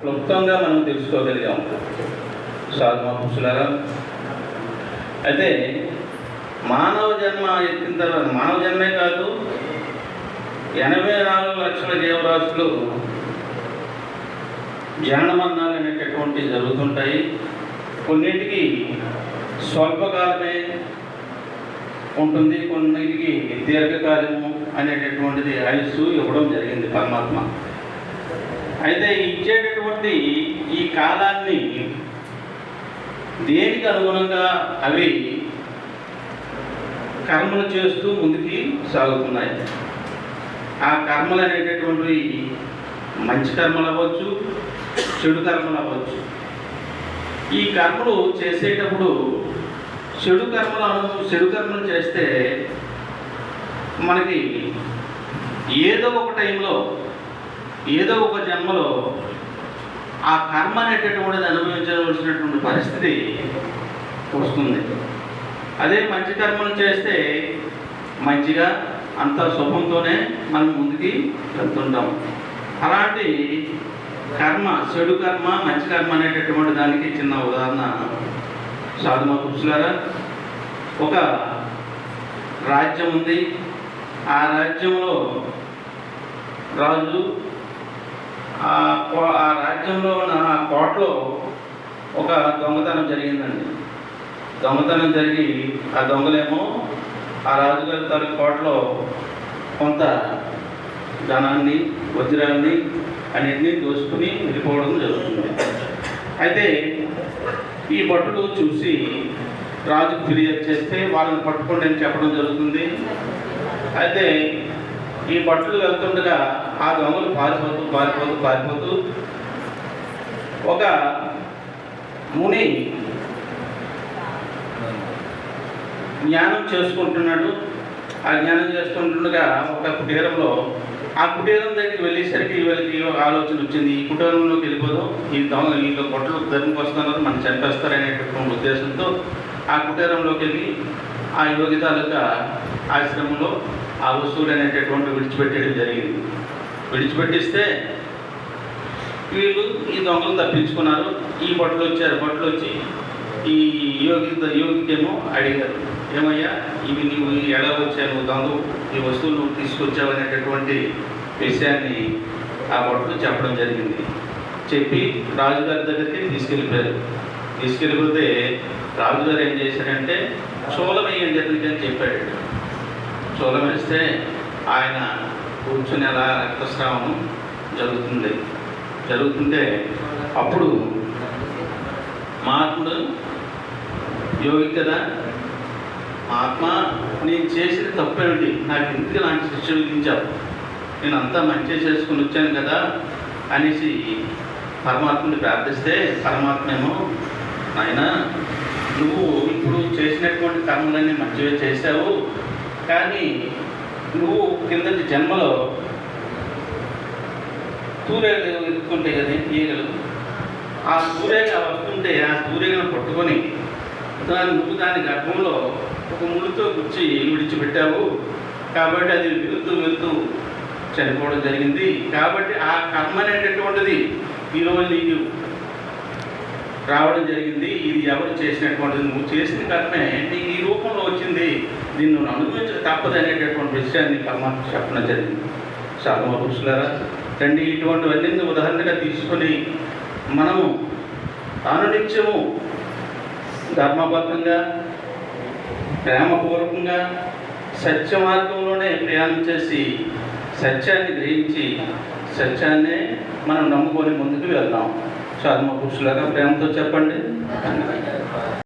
క్లుప్తంగా మనం తెలుసుకోగలిగాం సాధుమా పురుషులారా. అయితే మానవ జన్మ ఎత్తిన తర్వాత మానవ జన్మే కాదు, 84 లక్షల జీవరాశులు జననమరణాలు అనేటటువంటివి జరుగుతుంటాయి. కొన్నింటికి స్వల్పకాలమే ఉంటుంది, కొన్నింటికి దీర్ఘకాలము అనేటటువంటిది ఆయుస్సు ఇవ్వడం జరిగింది పరమాత్మ. అయితే ఇచ్చేటటువంటి ఈ కాలాన్ని దేనికి అనుగుణంగా అవి కర్మలు చేస్తూ ముందుకి సాగుతున్నాయి. ఆ కర్మలు అనేటటువంటివి మంచి కర్మలు అవ్వచ్చు, చెడు కర్మలు అవ్వచ్చు. ఈ కర్మలు చేసేటప్పుడు చెడు కర్మలు చేస్తే మనకి ఏదో ఒక టైంలో ఏదో ఒక జన్మలో ఆ కర్మ అనేటటువంటిది అనుభవించవలసినటువంటి పరిస్థితి వస్తుంది. అదే మంచి కర్మలు చేస్తే మంచిగా అంత శుభంతోనే మనం ముందుకి వెళ్తుంటాం. అలాంటి కర్మ, చెడు కర్మ, మంచి కర్మ అనేటటువంటి దానికి చిన్న ఉదాహరణ సాధుమా పురుషులారా. ఒక రాజ్యం ఉంది. ఆ రాజ్యంలో రాజు ఆ రాజ్యంలో ఉన్న ఆ కోటలో ఒక దొంగతనం జరిగిందండి. దొంగతనం జరిగి ఆ దొంగలేమో ఆ రాజుగారి తన కోటలో కొంత ధనాన్ని, వజ్రాన్ని అన్నింటినీ దోసుకుని వెళ్ళిపోవడం జరుగుతుంది. అయితే ఈ భటులు చూసి రాజుకు ఫిర్యాదు చేస్తే వాళ్ళని పట్టుకోండి అని చెప్పడం జరుగుతుంది. అయితే ఈ భటులు వెళ్తుండగా ఆ దొంగలు పారిపోతూ ఒక ముని జ్ఞానం చేసుకుంటున్నాడు. ఆ జ్ఞానం చేసుకుంటుండగా ఒక కుటీరంలో, ఆ కుటీరం దగ్గరికి వెళ్ళేసరికి వీళ్ళకి ఆలోచన వచ్చింది, ఈ కుటీరంలోకి వెళ్ళిపోదాం, ఈ దొంగ వీళ్ళు భటులు ధర్మకు వస్తున్నారు, మనం చంపేస్తారనేటటువంటి ఉద్దేశంతో ఆ కుటీరంలోకి వెళ్ళి ఆ యోగి తాలూకా ఆశ్రమంలో ఆ వస్తువులు అనేటటువంటి విడిచిపెట్టడం జరిగింది. విడిచిపెట్టిస్తే వీళ్ళు ఈ దొంగలు తప్పించుకున్నారు. ఈ భటులు వచ్చారు. భటులు వచ్చి ఈ యోగికేమో అడిగారు, ఏమయ్యా ఇవి నువ్వు ఎలా వచ్చావు, నువ్వు దొంగ ఈ వస్తువులు నువ్వు తీసుకొచ్చావు అనేటటువంటి విషయాన్ని ఆ భటులు చెప్పడం జరిగింది. చెప్పి రాజుగారి దగ్గరికి తీసుకెళ్ళిపోతే రాజుగారు ఏం చేశారంటే చోళం వేయండి అతనికి అని చెప్పాడు. చోళం వేస్తే ఆయన కూర్చుని అలా రక్తస్రావం జరుగుతుంటే అప్పుడు మహాత్ముడు యోగి కదా, మహాత్మ నేను చేసిన తప్పేమిటి, నాకు ఇంటికి లాంటి శిక్ష విధించావు, నేను అంతా మంచిగా చేసుకుని వచ్చాను కదా అనేసి పరమాత్ముని ప్రార్థిస్తే పరమాత్మ ఏమో, నాయన నువ్వు ఇప్పుడు చేసినటువంటి కర్మలన్నీ మంచిగా చేశావు, కానీ నువ్వు కిందటి జన్మలో సూర్యగలు ఎత్తుకుంటే కదా ఈగలు, ఆ సూర్యగా వస్తుంటే ఆ సూర్యగను పట్టుకొని నువ్వు దాని గర్భంలో ఒక ముడితో గుచ్చి విడిచిపెట్టావు, కాబట్టి అది వెళ్తూ చనిపోవడం జరిగింది. కాబట్టి ఆ కర్మ అనేటటువంటిది ఈరోజు నీకు రావడం జరిగింది. ఇది ఎవరు చేసినటువంటిది, నువ్వు చేసిన కర్మే నీకు ఈ రూపంలో వచ్చింది, దీన్ని నువ్వు అనుభవించక తప్పదు అనేటటువంటి విషయాన్ని పరమాత్మ చెప్పడం జరిగింది. సాధుమా పురుషులారా రండి, ఇటువంటివన్నీ ఉదాహరణగా తీసుకొని మనము అనునిత్యము ధర్మబద్ధంగా, ప్రేమపూర్వకంగా సత్య మార్గంలోనే ప్రయాణం చేసి సత్యాన్ని గ్రహించి సత్యాన్నే మనం నమ్ముకొని ముందుకు వెళ్దాం. సాధుమా పురుషులారా ప్రేమతో చెప్పండి.